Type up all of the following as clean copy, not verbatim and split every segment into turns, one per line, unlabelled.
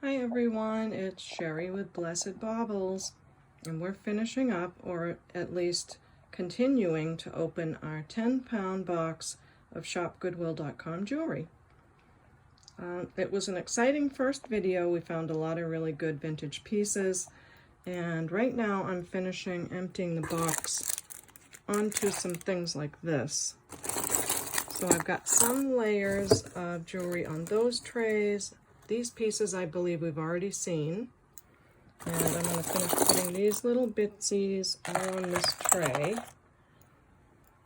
Hi everyone, it's Sherry with Blessed Baubles, and we're finishing up, or at least continuing to open our 10-pound box of ShopGoodWill.com jewelry. It was an exciting first video. We found a lot of really good vintage pieces, and right now I'm finishing emptying the box onto some things like this. So I've got some layers of jewelry on those trays. These pieces I believe we've already seen. And I'm going to finish putting these little bitsies all on this tray.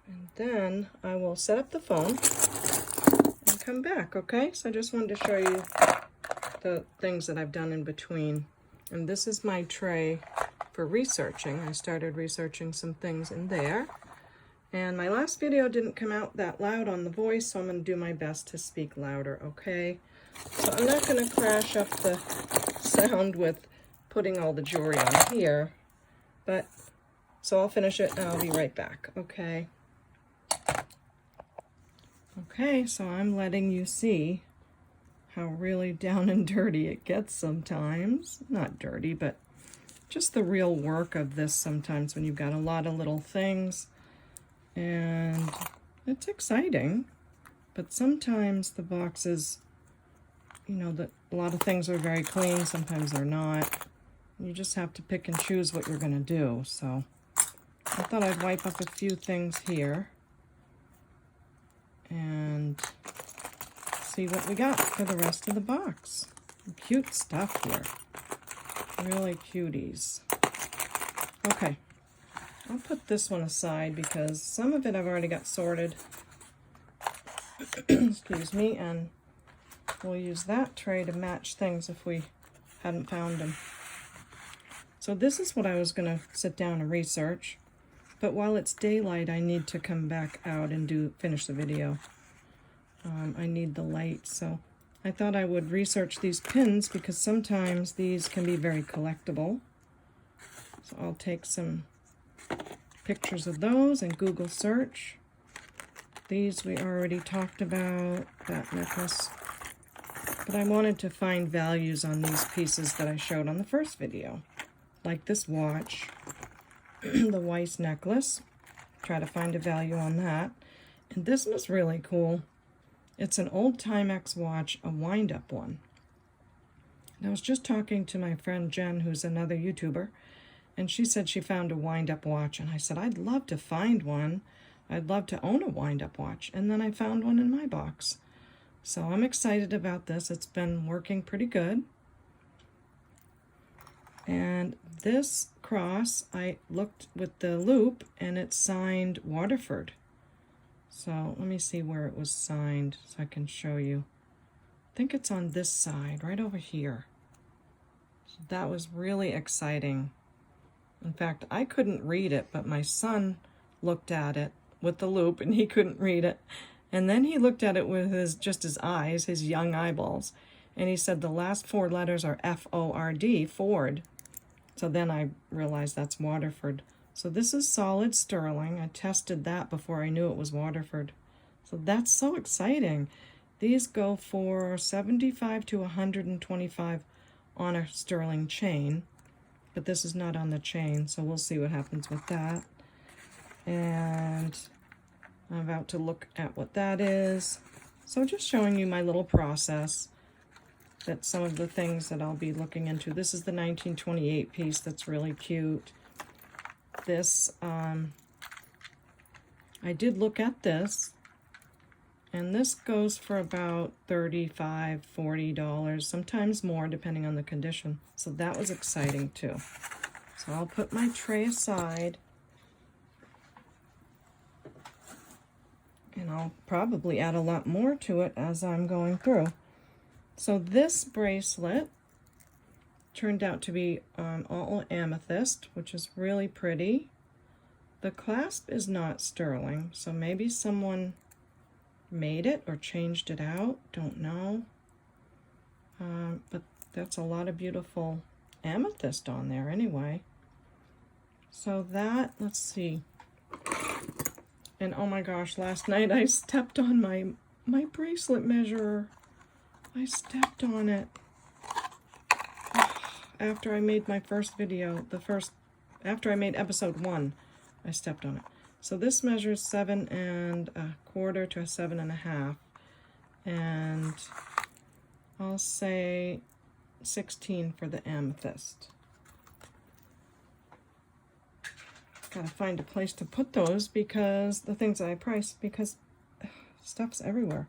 And then I will set up the phone and come back, okay? So I just wanted to show you the things that I've done in between. And this is my tray for researching. I started researching some things in there. And my last video didn't come out that loud on the voice, so I'm going to do my best to speak louder, okay? So I'm not going to crash up the sound with putting all the jewelry on here, but so I'll finish it and I'll be right back, okay? Okay, so I'm letting you see how really down and dirty it gets sometimes. Not dirty, but just the real work of this sometimes when you've got a lot of little things. And it's exciting, but sometimes the boxes, you know, a lot of things are very clean, sometimes they're not. You just have to pick and choose what you're going to do. So I thought I'd wipe up a few things here and see what we got for the rest of the box. Cute stuff here. Really cuties. Okay. I'll put this one aside because some of it I've already got sorted. Excuse me, and we'll use that tray to match things if we hadn't found them. So this is what I was going to sit down and research, but while it's daylight I need to come back out and finish the video. I need the light, so I thought I would research these pins because sometimes these can be very collectible. So I'll take some pictures of those and Google search. These we already talked about, that necklace. But I wanted to find values on these pieces that I showed on the first video. Like this watch, the Weiss necklace. Try to find a value on that. And this was really cool. It's an old Timex watch, a wind-up one. And I was just talking to my friend Jen, who's another YouTuber, and she said she found a wind-up watch, and I said, I'd love to find one. I'd love to own a wind-up watch. And then I found one in my box. So I'm excited about this. It's been working pretty good. And this cross, I looked with the loop, and it's signed Waterford. So let me see where it was signed so I can show you. I think it's on this side, right over here. So that was really exciting. In fact, I couldn't read it, but my son looked at it with the loop and he couldn't read it. And then he looked at it with just his eyes, his young eyeballs, and he said the last four letters are F-O-R-D, Ford. So then I realized that's Waterford. So this is solid sterling. I tested that before I knew it was Waterford. So that's so exciting. These go for $75 to $125 on a sterling chain. But this is not on the chain, so we'll see what happens with that. And I'm about to look at what that is. So just showing you my little process, that some of the things that I'll be looking into. This is the 1928 piece that's really cute. This, I did look at this, and this goes for about $35, $40, sometimes more depending on the condition. So that was exciting too. So I'll put my tray aside, and I'll probably add a lot more to it as I'm going through. So this bracelet turned out to be all amethyst, which is really pretty. The clasp is not sterling, so maybe someone made it or changed it out, don't know. But that's a lot of beautiful amethyst on there anyway. So that, let's see. And oh my gosh, last night I stepped on my bracelet measurer. I stepped on it. after I made my first video, after I made episode 1, I stepped on it. So this measures 7 1/4 to 7 1/2, and I'll say 16 for the amethyst. Gotta find a place to put those because the things that I priced, because stuff's everywhere.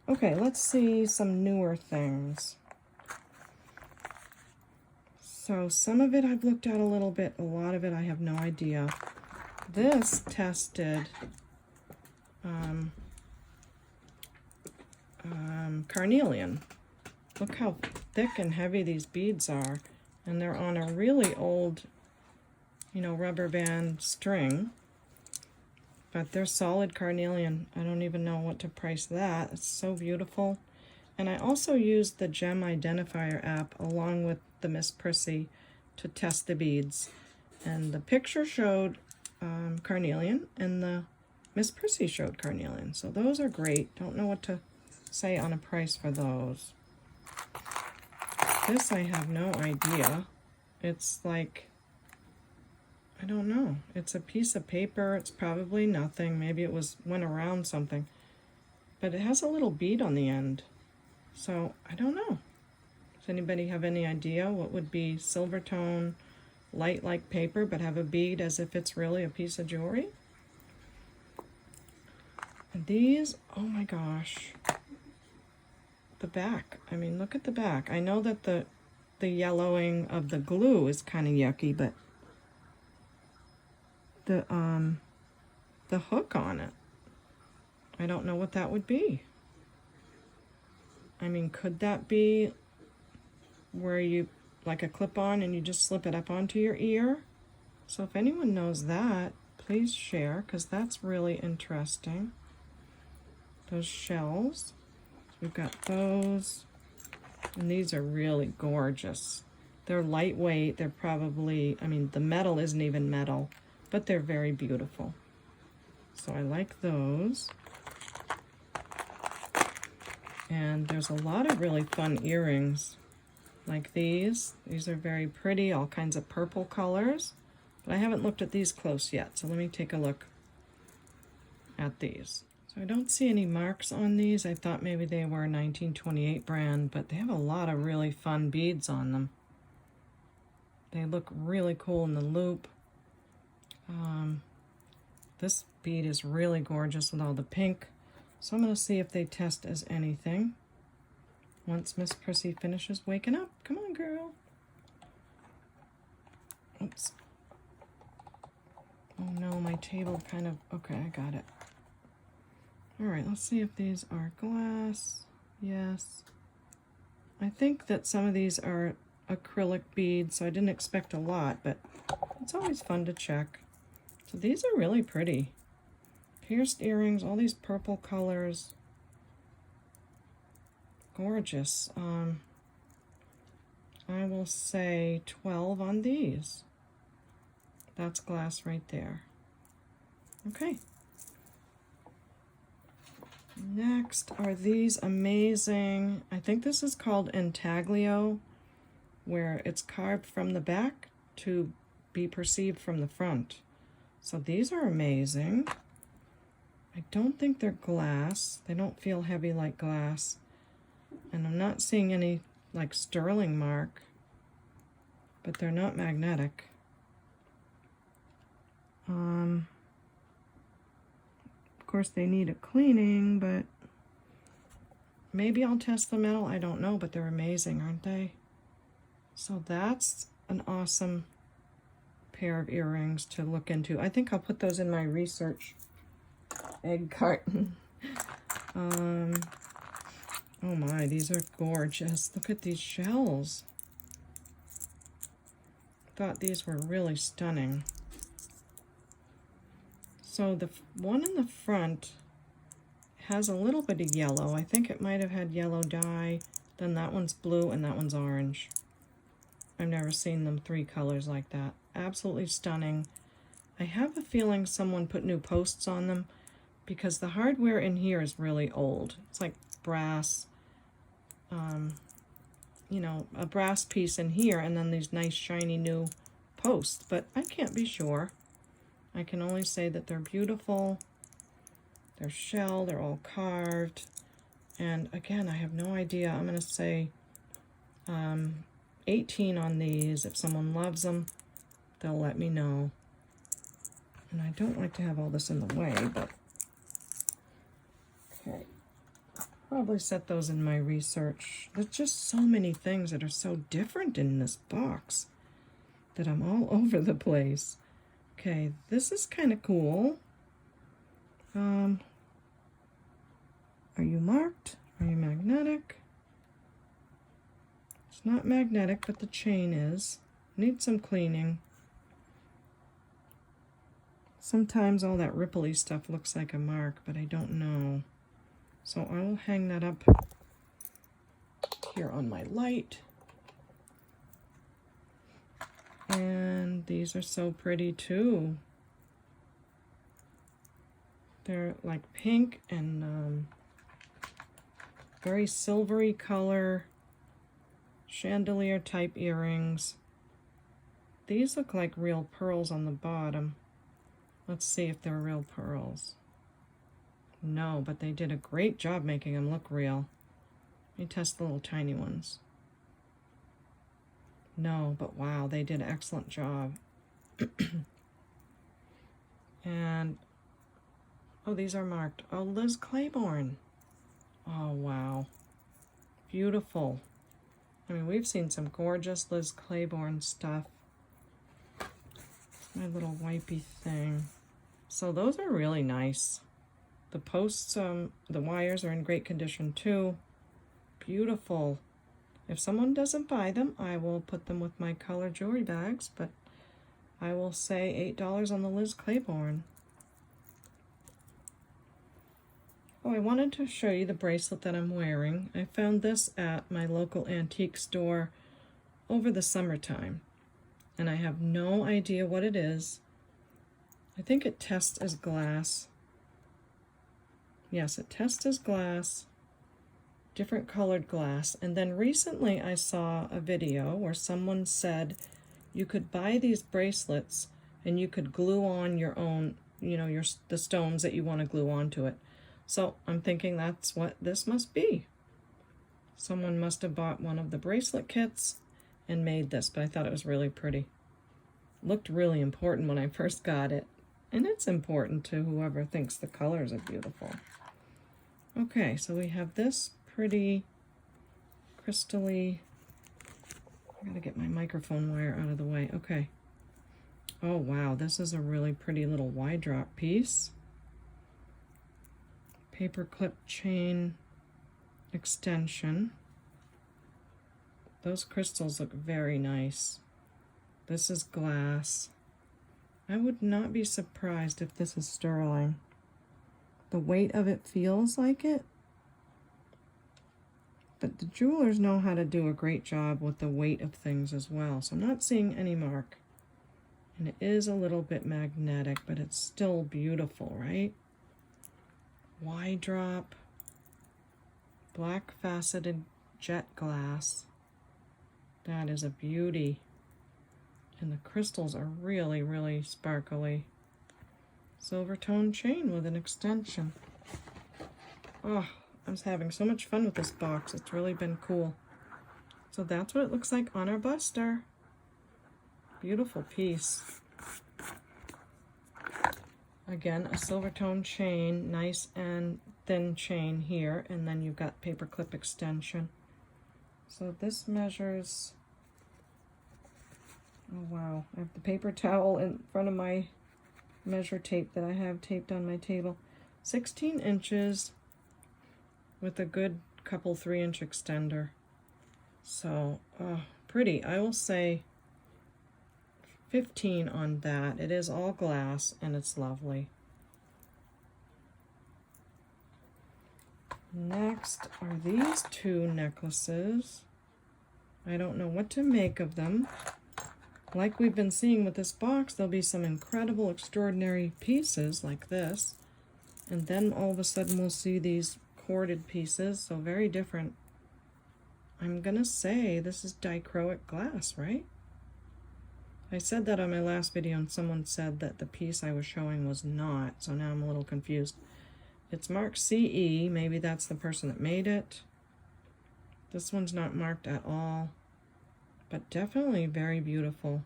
Okay, let's see some newer things. So some of it I've looked at a little bit, a lot of it I have no idea. This tested carnelian. Look how thick and heavy these beads are, and they're on a really old, you know, rubber band string, but they're solid carnelian. I don't even know what to price that. It's so beautiful. And I also used the gem identifier app along with the Miss Prissy to test the beads, and the picture showed carnelian and the Miss Prissy showed carnelian, so those are great. Don't know what to say on a price for those. This I have no idea. It's like, I don't know. It's a piece of paper. It's probably nothing. Maybe it went around something. But it has a little bead on the end. So, I don't know. Does anybody have any idea what would be silver tone, light like paper, but have a bead as if it's really a piece of jewelry? And these, oh my gosh. The back. I mean, look at the back. I know that the yellowing of the glue is kind of yucky, but the hook on it, I don't know what that would be. I mean, could that be where you, like a clip-on, and you just slip it up onto your ear? So if anyone knows that, please share, because that's really interesting. Those shells. We've got those, and these are really gorgeous. They're lightweight. They're probably, I mean, the metal isn't even metal, but they're very beautiful. So I like those. And there's a lot of really fun earrings, like these. These are very pretty, all kinds of purple colors. But I haven't looked at these close yet, so let me take a look at these. So I don't see any marks on these. I thought maybe they were a 1928 brand, but they have a lot of really fun beads on them. They look really cool in the loop. This bead is really gorgeous with all the pink. So I'm going to see if they test as anything once Miss Prissy finishes waking up. Come on, girl. Oops. Oh no, my table kind of, okay, I got it. All right, let's see if these are glass. Yes. I think that some of these are acrylic beads, so I didn't expect a lot, but it's always fun to check. So these are really pretty. Pierced earrings, all these purple colors. Gorgeous. I will say 12 on these. That's glass right there. Okay. Next are these amazing, I think this is called intaglio, where it's carved from the back to be perceived from the front. So these are amazing. I don't think they're glass. They don't feel heavy like glass. And I'm not seeing any like sterling mark, but they're not magnetic. Of course they need a cleaning, but maybe I'll test the metal. I don't know, but they're amazing, aren't they? So that's an awesome pair of earrings to look into. I think I'll put those in my research egg carton. Oh my, these are gorgeous. Look at these shells. Thought these were really stunning. So the one in the front has a little bit of yellow. I think it might have had yellow dye. Then that one's blue and that one's orange. I've never seen them 3 colors like that. Absolutely stunning. I have a feeling someone put new posts on them because the hardware in here is really old. It's like brass. you know, a brass piece in here and then these nice shiny new posts, but I can't be sure. I can only say that they're beautiful. They're shell, they're all carved. And again, I have no idea. I'm gonna say 18 on these. If someone loves them, they'll let me know. And I don't like to have all this in the way, but okay. Probably set those in my research. There's just so many things that are so different in this box that I'm all over the place. Okay, this is kind of cool. Are you marked? Are you magnetic? It's not magnetic, but the chain is. Needs some cleaning. Sometimes all that ripply stuff looks like a mark, but I don't know. So I will hang that up here on my light. And these are so pretty too. They're like pink and very silvery color, chandelier type earrings. These look like real pearls on the bottom. Let's see if they're real pearls. No, but they did a great job making them look real. Let me test the little tiny ones. No, but wow, they did an excellent job. And, oh, these are marked. Oh, Liz Claiborne. Oh, wow. Beautiful. I mean, we've seen some gorgeous Liz Claiborne stuff. My little wipey thing. So those are really nice. The posts, the wires are in great condition too. Beautiful. If someone doesn't buy them, I will put them with my color jewelry bags, but I will say $8 on the Liz Claiborne. Oh, I wanted to show you the bracelet that I'm wearing. I found this at my local antique store over the summertime, and I have no idea what it is. I think it tests as glass. Yes, it tests as glass, different colored glass. And then recently I saw a video where someone said you could buy these bracelets and you could glue on your own, you know, the stones that you want to glue onto it. So I'm thinking that's what this must be. Someone must have bought one of the bracelet kits and made this, but I thought it was really pretty. Looked really important when I first got it. And it's important to whoever thinks the colors are beautiful. Okay, so we have this pretty crystally. I gotta get my microphone wire out of the way. Okay. Oh wow, this is a really pretty little wide drop piece. Paper clip chain extension. Those crystals look very nice. This is glass. I would not be surprised if this is sterling. The weight of it feels like it. But the jewelers know how to do a great job with the weight of things as well. So I'm not seeing any mark. And it is a little bit magnetic, but it's still beautiful, right? Wide drop. Black faceted jet glass. That is a beauty. And the crystals are really, really sparkly. Silver tone chain with an extension. Oh, I'm having so much fun with this box. It's really been cool. So that's what it looks like on our buster. Beautiful piece. Again, a silver tone chain, nice and thin chain here, and then you've got paper clip extension. So this measures, oh wow, I have the paper towel in front of my measure tape that I have taped on my table. 16 inches with a good couple 3-inch extender. So, pretty. I will say 15 on that. It is all glass and it's lovely. Next are these two necklaces. I don't know what to make of them. Like we've been seeing with this box, there'll be some incredible, extraordinary pieces like this. And then all of a sudden we'll see these corded pieces, so very different. I'm gonna say this is dichroic glass, right? I said that on my last video and someone said that the piece I was showing was not, so now I'm a little confused. It's marked CE, maybe that's the person that made it. This one's not marked at all, but definitely very beautiful.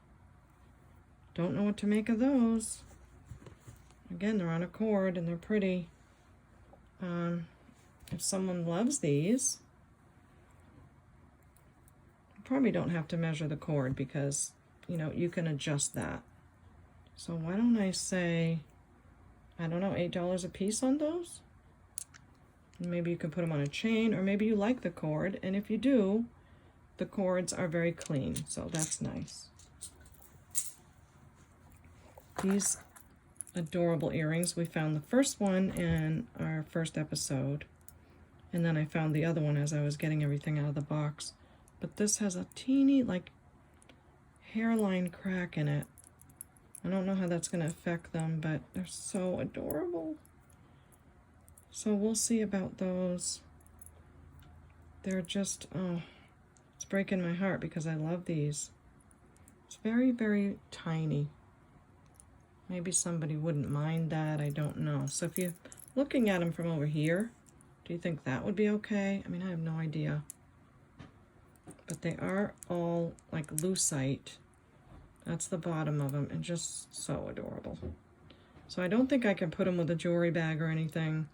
Don't know what to make of those. Again, they're on a cord and they're pretty. If someone loves these, you probably don't have to measure the cord because, you know, you can adjust that. So why don't I say, I don't know, $8 a piece on those? Maybe you can put them on a chain, or maybe you like the cord, and if you do, the cords are very clean, so that's nice. These adorable earrings, we found the first one in our first episode, and then I found the other one as I was getting everything out of the box. But this has a teeny, like, hairline crack in it. I don't know how that's going to affect them, but they're so adorable. So we'll see about those. They're just, oh, it's breaking my heart because I love these. It's very, very tiny. Maybe somebody wouldn't mind that, I don't know. So if you're looking at them from over here, do you think that would be okay? I mean, I have no idea. But they are all like lucite. That's the bottom of them, and just so adorable. So I don't think I can put them with a jewelry bag or anything.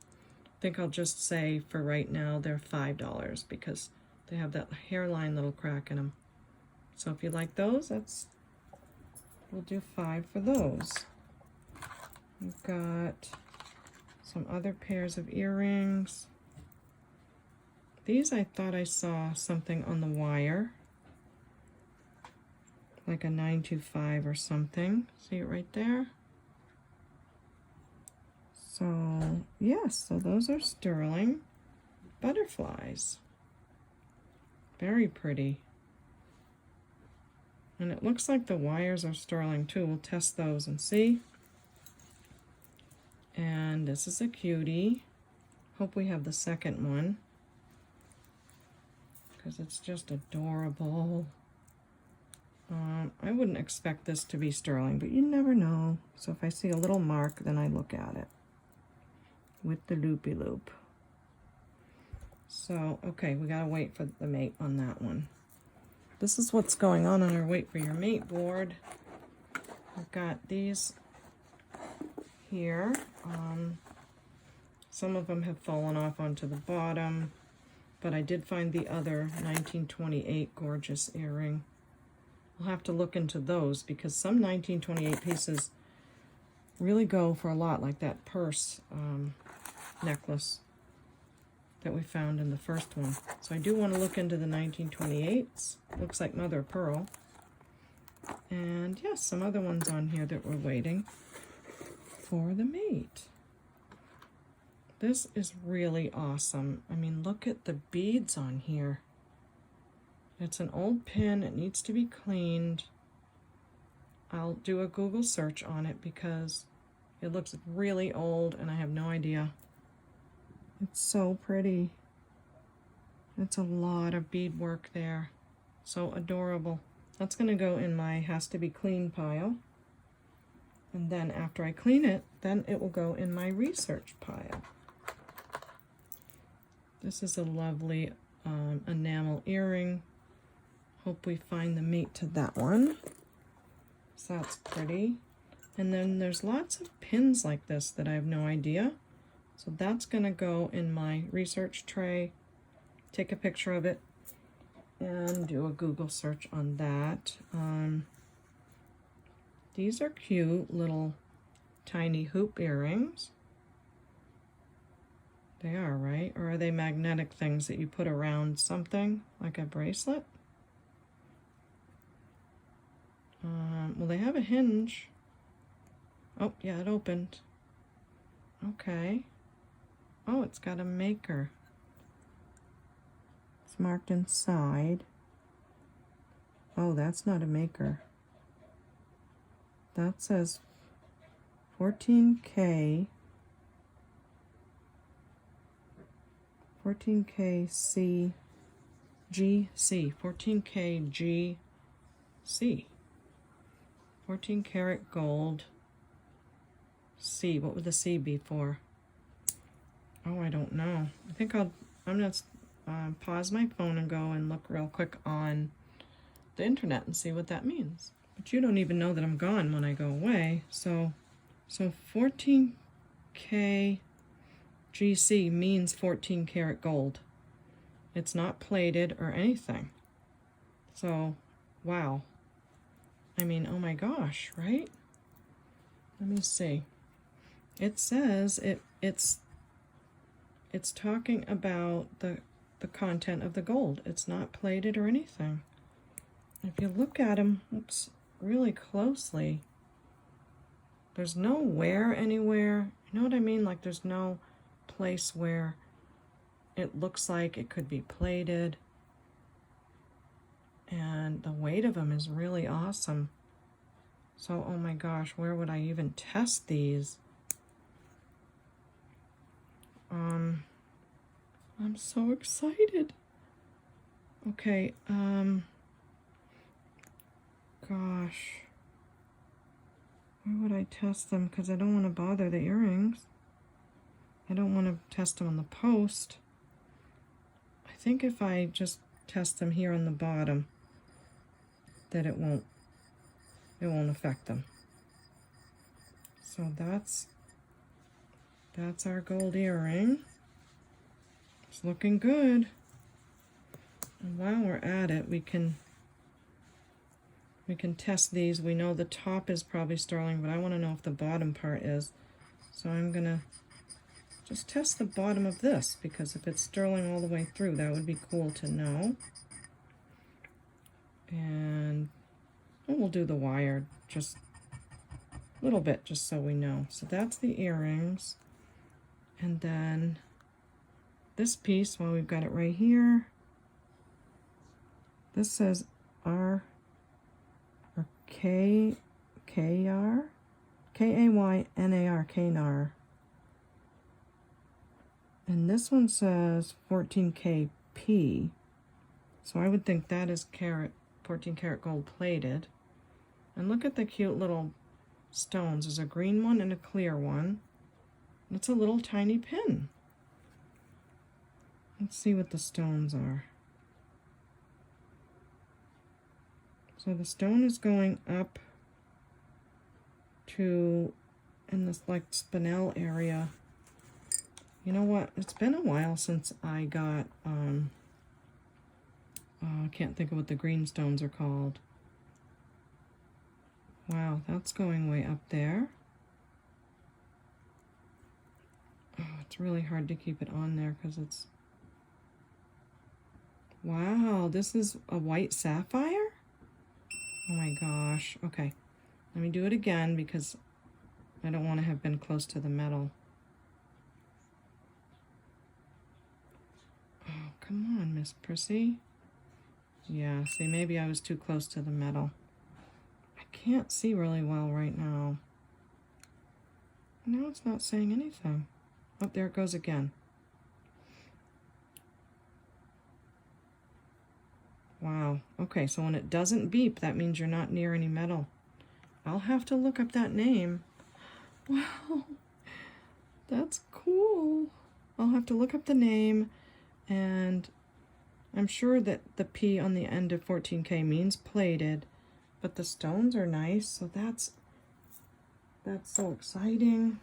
I think I'll just say for right now they're $5 because they have that hairline little crack in them. So if you like those, we'll do $5 for those. We've got some other pairs of earrings. These I thought I saw something on the wire, like a 925 or something. See it right there? So, yes, so those are sterling butterflies. Very pretty. And it looks like the wires are sterling too. We'll test those and see. And this is a cutie. Hope we have the second one, because it's just adorable. I wouldn't expect this to be sterling, but you never know. So if I see a little mark, then I look at it with the loopy loop. So, okay, we gotta wait for the mate on that one. This is what's going on our wait for your mate board. We've got these here. Some of them have fallen off onto the bottom, but I did find the other 1928 gorgeous earring. We'll have to look into those because some 1928 pieces really go for a lot, like that purse necklace that we found in the first one. So I do want to look into the 1928s. Looks like mother of pearl. And yes, some other ones on here that we're waiting for the mate. This is really awesome. I mean, look at the beads on here. It's an old pin. It needs to be cleaned. I'll do a Google search on it because it looks really old and I have no idea. It's so pretty. It's a lot of beadwork there. So adorable. That's going to go in my has to be clean pile. And then after I clean it, then it will go in my research pile. This is a lovely enamel earring. Hope we find the mate to that one. So that's pretty. And then there's lots of pins like this that I have no idea. So that's going to go in my research tray. Take a picture of it and do a Google search on that. These are cute little tiny hoop earrings. They are, right? Or are they magnetic things that you put around something, like a bracelet? Well, they have a hinge. Oh, yeah, it opened. Okay. Oh, it's got a maker. It's marked inside. Oh, that's not a maker. That says 14K. 14K C GC, 14K GC. 14 karat gold. C, what would the C be for? Oh, I don't know. I think I'm gonna pause my phone and go and look real quick on the internet and see what that means. But you don't even know that I'm gone when I go away. So 14K GC means 14 karat gold. It's not plated or anything. So, wow. I mean, oh my gosh, right? Let me see. It says it's talking about the content of the gold. It's not plated or anything. If you look at them, really closely, there's no wear anywhere. You know what I mean? Like there's no place where it looks like it could be plated. And the weight of them is really awesome. So, oh my gosh, where would I even test these? I'm so excited. Okay, gosh. Where would I test them? Because I don't want to bother the earrings. I don't want to test them on the post. I think if I just test them here on the bottom, that it won't affect them. So that's our gold earring. It's looking good. And while we're at it, we can test these. We know the top is probably sterling, but I want to know if the bottom part is. So I'm gonna just test the bottom of this, because if it's sterling all the way through, that would be cool to know. And we'll do the wire just a little bit, just so we know. So that's the earrings. And then this piece, well, we've got it right here. This says R or K R K-A-Y-N-A-R, K-N-A-R. And this one says 14K-P. So I would think that is 14 karat gold plated. And look at the cute little stones. There's a green one and a clear one. It's a little tiny pin. Let's see what the stones are. So the stone is going up to, in this like spinel area. You know what? It's been a while since I got, I can't think of what the green stones are called. Wow, that's going way up there. Oh, it's really hard to keep it on there because it's... Wow, this is a white sapphire? Oh my gosh. Okay, let me do it again because I don't want to have been close to the metal. Oh, come on, Miss Prissy. Yeah, see, maybe I was too close to the metal. I can't see really well right now. Now it's not saying anything. Oh, there it goes again. Wow. Okay, so when it doesn't beep, that means you're not near any metal. I'll have to look up that name. Wow. That's cool. I'll have to look up the name, and I'm sure that the P on the end of 14K means plated, but the stones are nice, so that's so exciting.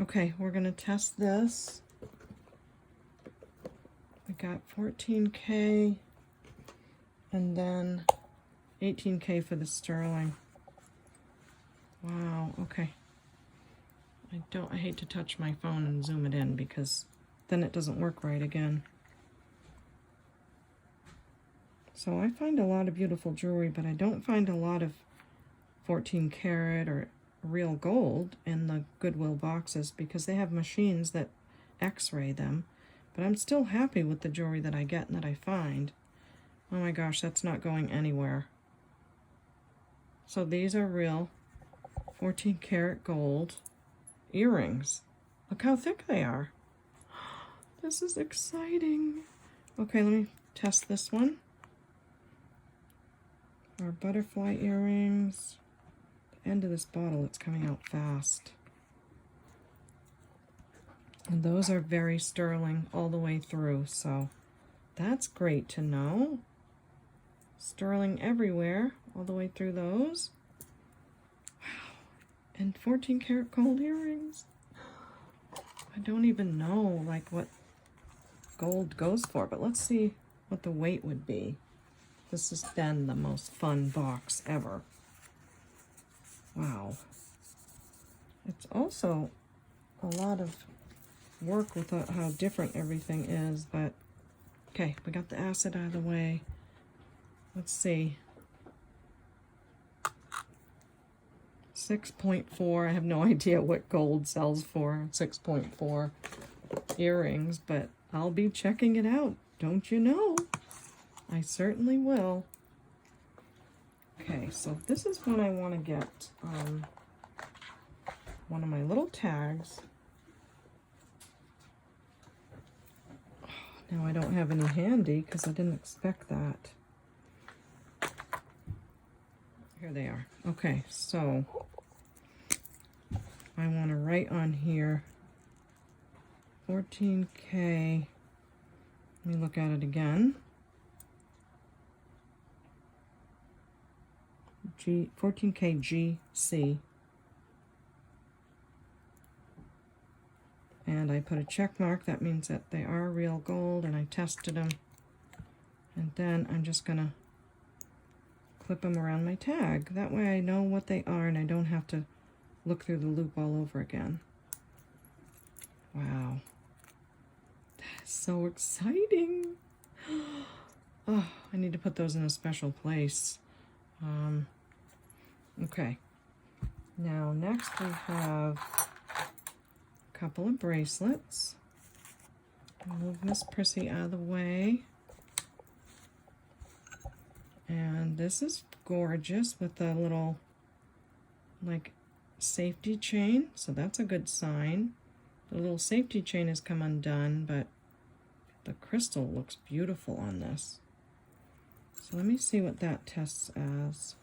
Okay, we're gonna test this. We got 14K and then 18K for the sterling. Wow, okay. I hate to touch my phone and zoom it in because then it doesn't work right again. So I find a lot of beautiful jewelry, but I don't find a lot of 14 karat or real gold in the Goodwill boxes because they have machines that x-ray them. But I'm still happy with the jewelry that I get and that I find. Oh my gosh, that's not going anywhere. So these are real 14 karat gold earrings. Look how thick they are. This is exciting. Okay, let me test this one. Our butterfly earrings. The end of this bottle, it's coming out fast. And those are very sterling all the way through, so that's great to know. Sterling everywhere, all the way through those. Wow. And 14 karat gold earrings. I don't even know like what gold goes for, but let's see what the weight would be. This has been the most fun box ever. Wow. It's also a lot of work with how different everything is, but okay, we got the acid out of the way. Let's see. 6.4. I have no idea what gold sells for. 6.4 earrings, but I'll be checking it out. Don't you know? I certainly will. Okay, so this is what I want to get. One of my little tags. Now I don't have any handy because I didn't expect that. Here they are. Okay, so I want to write on here 14K. Let me look at it again. 14K GC. And I put a check mark. That means that they are real gold, and I tested them. And then I'm just going to clip them around my tag. That way I know what they are and I don't have to look through the loop all over again. Wow. That is so exciting. Oh, I need to put those in a special place. Okay. Now next we have a couple of bracelets. I'll move Miss Prissy out of the way. And this is gorgeous with a little like safety chain, so that's a good sign. The little safety chain has come undone, but the crystal looks beautiful on this. So let me see what that tests as.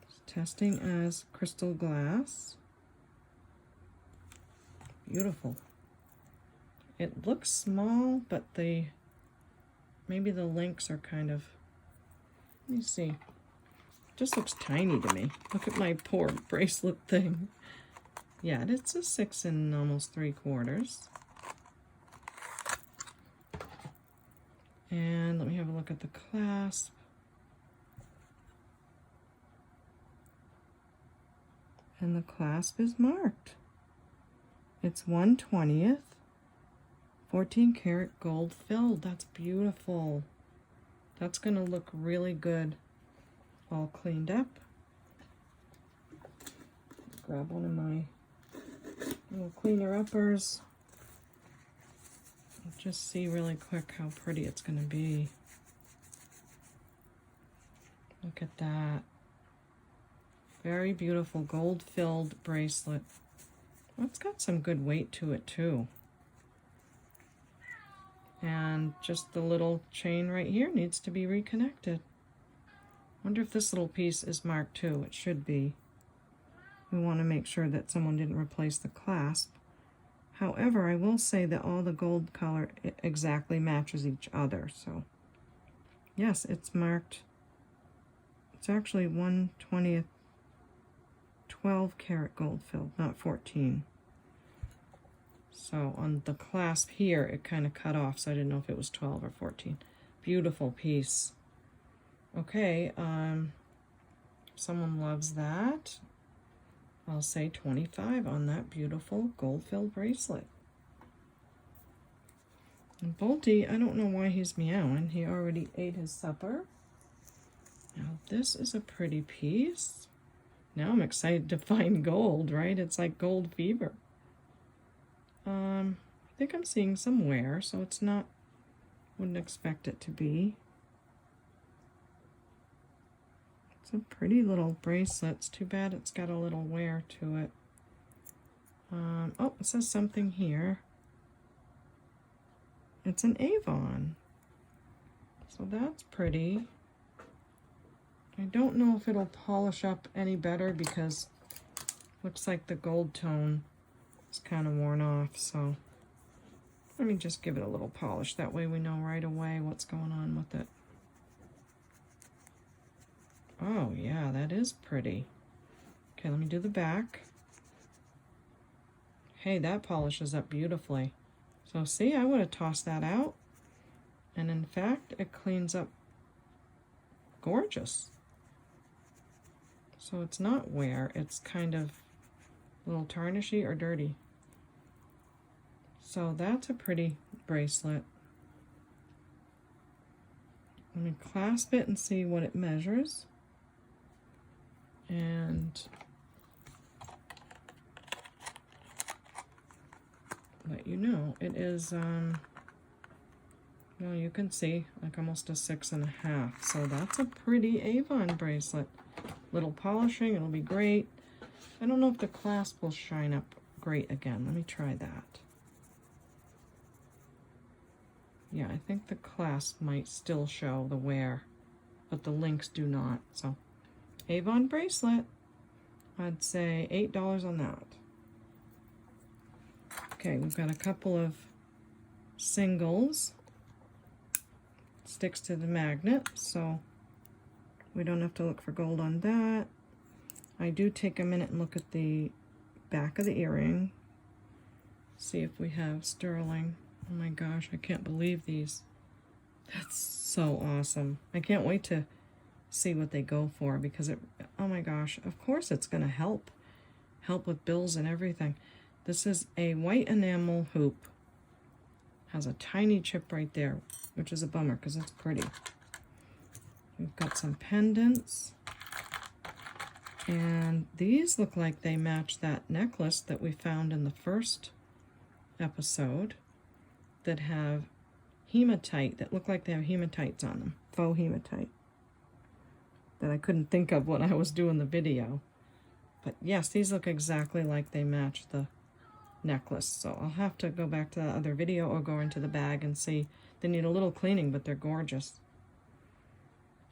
It's testing as crystal glass. Beautiful. It looks small, but maybe the links are kind of, let me see. It just looks tiny to me. Look at my poor bracelet thing. Yeah, it's a 6 and almost 3/4. And let me have a look at the clasp. And the clasp is marked. It's 1/20th. 14 karat gold filled. That's beautiful. That's going to look really good all cleaned up. Grab one of my little cleaner uppers. Just see really quick how pretty it's going to be. Look at that. Very beautiful gold filled bracelet. Well, it's got some good weight to it too. And just the little chain right here needs to be reconnected. Wonder if this little piece is marked too. It should be. We want to make sure that someone didn't replace the clasp. However, I will say that all the gold color exactly matches each other. So yes, it's marked. It's actually 1/20th 12 karat gold filled, not 14. So on the clasp here, it kind of cut off, so I didn't know if it was 12 or 14. Beautiful piece. Okay, someone loves that. I'll say 25 on that beautiful gold-filled bracelet. And Bolty, I don't know why he's meowing. He already ate his supper. Now this is a pretty piece. Now I'm excited to find gold, right? It's like gold fever. I think I'm seeing some wear, so it's not, wouldn't expect it to be. It's a pretty little bracelet. It's too bad it's got a little wear to it. Oh, it says something here. It's an Avon. So that's pretty. I don't know if it'll polish up any better because looks like the gold tone is kind of worn off. So let me just give it a little polish. That way we know right away what's going on with it. Oh yeah, that is pretty. Okay, let me do the back. Hey, that polishes up beautifully. So see, I would have tossed that out. And in fact, it cleans up gorgeous. So it's not wear, it's kind of a little tarnishy or dirty. So that's a pretty bracelet. Let me clasp it and see what it measures. And let you know, it is, well, you can see, like almost a 6.5. So that's a pretty Avon bracelet. Little polishing, it'll be great. I don't know if the clasp will shine up great again. Let me try that. Yeah, I think the clasp might still show the wear, but the links do not. So, Avon bracelet, I'd say $8 on that. Okay, we've got a couple of singles. Sticks to the magnet, so we don't have to look for gold on that. I do take a minute and look at the back of the earring. See if we have sterling. Oh my gosh, I can't believe these. That's so awesome. I can't wait to see what they go for because it, oh my gosh, of course it's gonna help with bills and everything. This is a white enamel hoop. Has a tiny chip right there, which is a bummer because it's pretty. We've got some pendants. And these look like they match that necklace that we found in the first episode that have hematite, that look like they have hematites on them, faux hematite, that I couldn't think of when I was doing the video. But yes, these look exactly like they match the necklace. So I'll have to go back to that other video or go into the bag and see. They need a little cleaning, but they're gorgeous.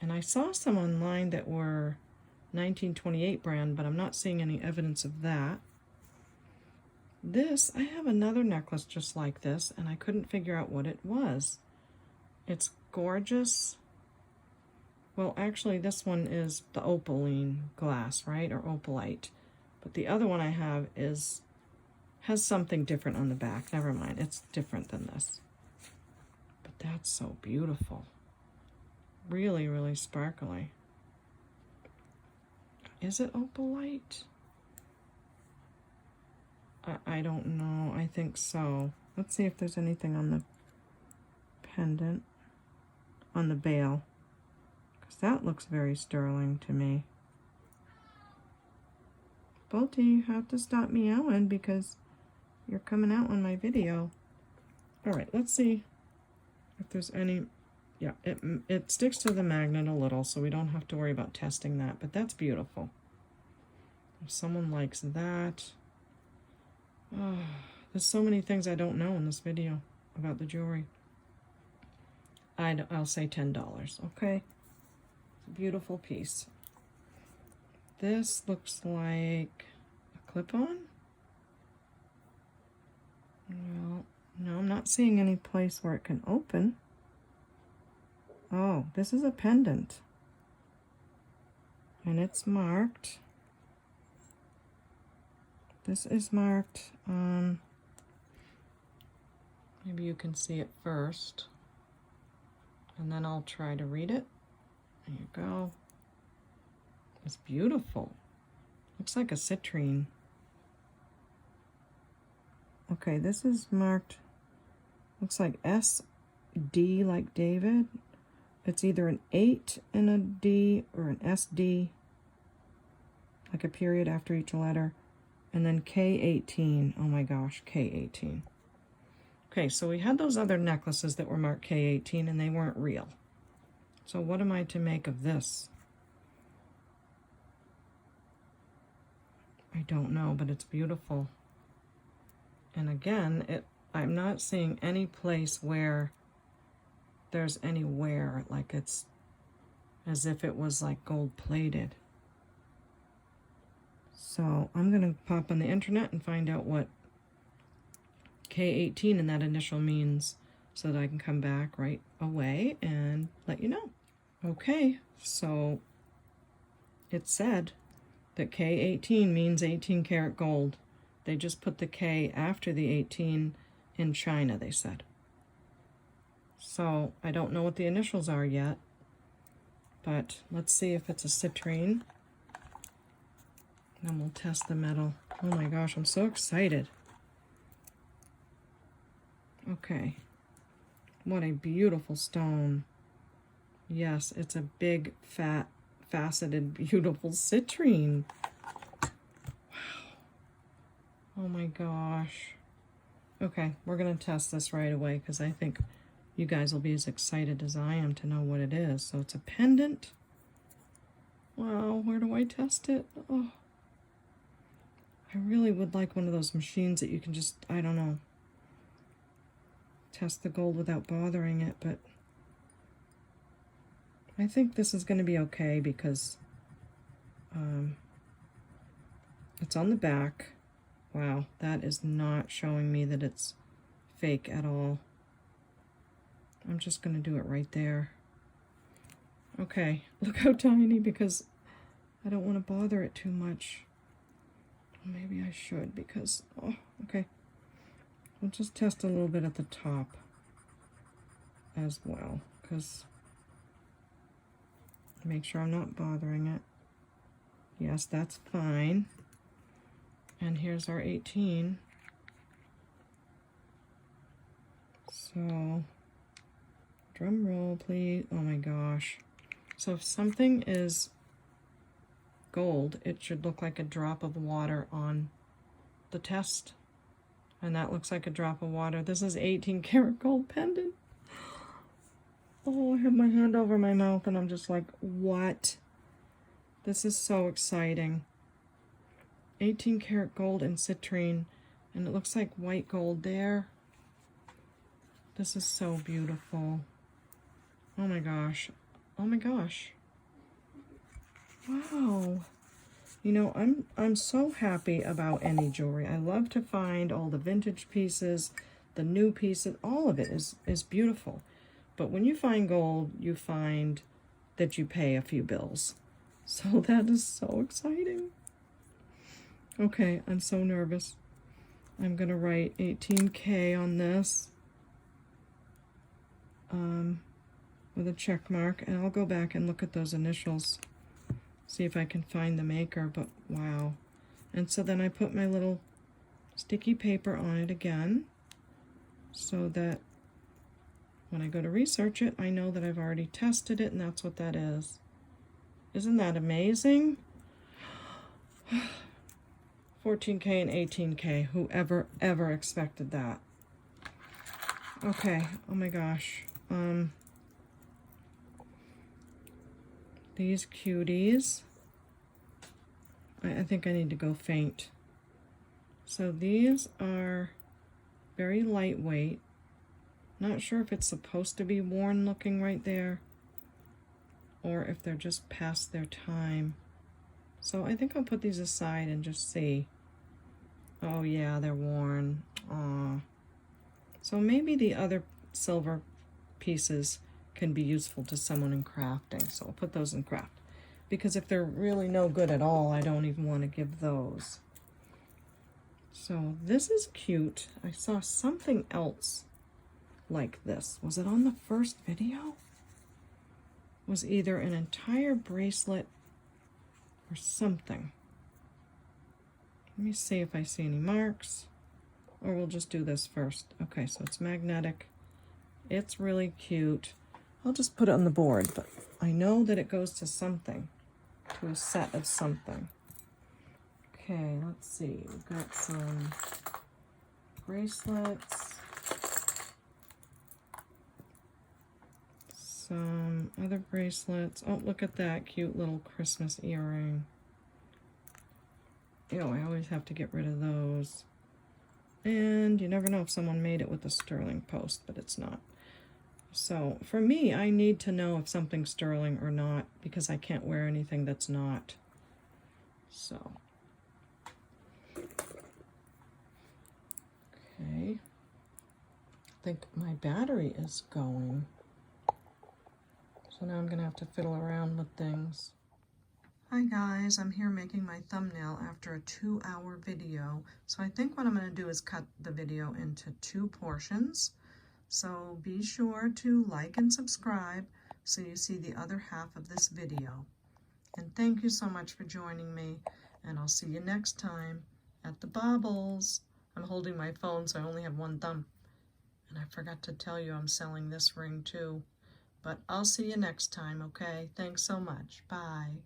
And I saw some online that were 1928 brand, but I'm not seeing any evidence of that. This, I have another necklace just like this, and I couldn't figure out what it was. It's gorgeous. Well, actually, this one is the opaline glass, right? Or opalite. But the other one I have has something different on the back. Never mind, it's different than this. But that's so beautiful. Really, really sparkly. Is it opalite? I don't know. I think so. Let's see if there's anything on the pendant, on the bail. Because that looks very sterling to me. Bolty, you have to stop meowing because you're coming out on my video. Alright, let's see if there's any... Yeah, it sticks to the magnet a little, so we don't have to worry about testing that, but that's beautiful. If someone likes that... Oh, there's so many things I don't know in this video about the jewelry. I'll say $10, okay? It's a beautiful piece. This looks like a clip-on. Well, no, I'm not seeing any place where it can open. Oh, this is a pendant. And it's marked. This is marked, maybe you can see it first. And then I'll try to read it. There you go. It's beautiful. Looks like a citrine. Okay, this is marked, looks like SD like David. It's either an 8 and a D or an SD, like a period after each letter. And then K18. Oh my gosh, K18. Okay, so we had those other necklaces that were marked K18 and they weren't real. So what am I to make of this? I don't know, but it's beautiful. And again, I'm not seeing any place where there's any wear, like it's as if it was like gold plated. So I'm gonna pop on the internet and find out what K18 in that initial means so that I can come back right away and let you know. Okay, so it said that K18 means 18 karat gold. They just put the K after the 18 in China, they said. So I don't know what the initials are yet, but let's see if it's a citrine. Then we'll test the metal. Oh my gosh, I'm so excited. Okay, what a beautiful stone. Yes, it's a big, fat, faceted, beautiful citrine. Wow. Oh my gosh. Okay, we're gonna test this right away because I think you guys will be as excited as I am to know what it is. So it's a pendant. Wow, where do I test it? Oh, I really would like one of those machines that you can just, I don't know, test the gold without bothering it, but I think this is going to be okay because it's on the back. Wow, that is not showing me that it's fake at all. I'm just going to do it right there. Okay, look how tiny because I don't want to bother it too much. Maybe I should because, oh, okay. We'll just test a little bit at the top as well because make sure I'm not bothering it. Yes, that's fine. And here's our 18. So, drum roll, please. Oh my gosh. So if something is gold, it should look like a drop of water on the test. And that looks like a drop of water. This is 18 karat gold pendant. Oh, I have my hand over my mouth and I'm just like, what? This is so exciting. 18 karat gold and citrine. And it looks like white gold there. This is so beautiful. Oh my gosh. Oh my gosh. Wow. You know, I'm so happy about any jewelry. I love to find all the vintage pieces, the new pieces, all of it is beautiful. But when you find gold, you find that you pay a few bills. So that is so exciting. Okay, I'm so nervous. I'm gonna write 18K on this with a check mark, and I'll go back and look at those initials, see if I can find the maker, but wow. And so then I put my little sticky paper on it again so that when I go to research it, I know that I've already tested it and that's what that is. Isn't that amazing? 14K and 18K. Whoever ever expected that? Okay. Oh my gosh. These cuties. I think I need to go faint. So these are very lightweight. Not sure if it's supposed to be worn looking right there or if they're just past their time. So I think I'll put these aside and just see. Oh yeah, they're worn. Aw. So maybe the other silver pieces can be useful to someone in crafting. So I'll put those in craft. Because if they're really no good at all, I don't even want to give those. So this is cute. I saw something else like this. Was it on the first video? Was either an entire bracelet or something. Let me see if I see any marks, or we'll just do this first. Okay, so it's magnetic. It's really cute. I'll just put it on the board, but I know that it goes to something, to a set of something. Okay, let's see. We've got some bracelets, some other bracelets. Oh, look at that cute little Christmas earring. Ew, I always have to get rid of those. And you never know if someone made it with a sterling post, but it's not. So for me, I need to know if something's sterling or not, because I can't wear anything that's not. So, okay. I think my battery is going. So now I'm gonna have to fiddle around with things. Hi guys, I'm here making my thumbnail after a 2-hour video. So I think what I'm gonna do is cut the video into 2 portions. So be sure to like and subscribe so you see the other half of this video. And thank you so much for joining me, and I'll see you next time at the Baubles. I'm holding my phone so I only have one thumb. And I forgot to tell you I'm selling this ring too. But I'll see you next time, okay? Thanks so much. Bye.